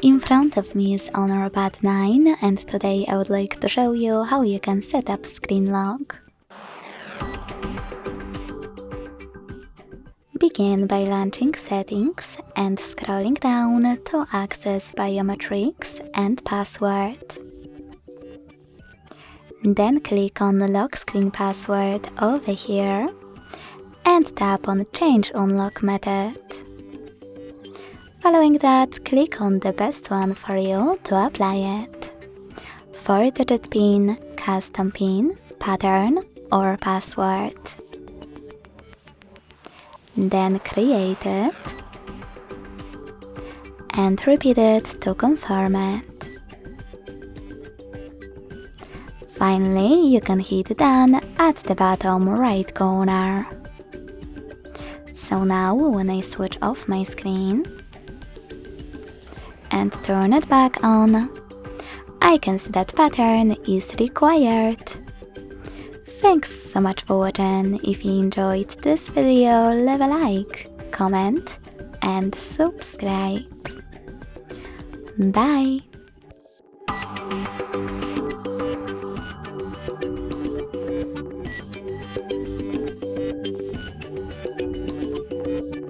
In front of me is Honor Pad 9, and today I would like to show you how you can set up screen lock. Begin by launching Settings and scrolling down to access Biometrics and Password. Then click on Lock Screen Password over here and tap on Change Unlock Method. Following that, click on the best one for you to apply it. 4-digit PIN, custom PIN, pattern or password. Then create it and repeat it to confirm it. Finally, you can hit Done at the bottom right corner. So now when I switch off my screen and turn it back on, I can see that pattern is required. Thanks so much for watching. If you enjoyed this video, leave a like, comment and subscribe. Bye!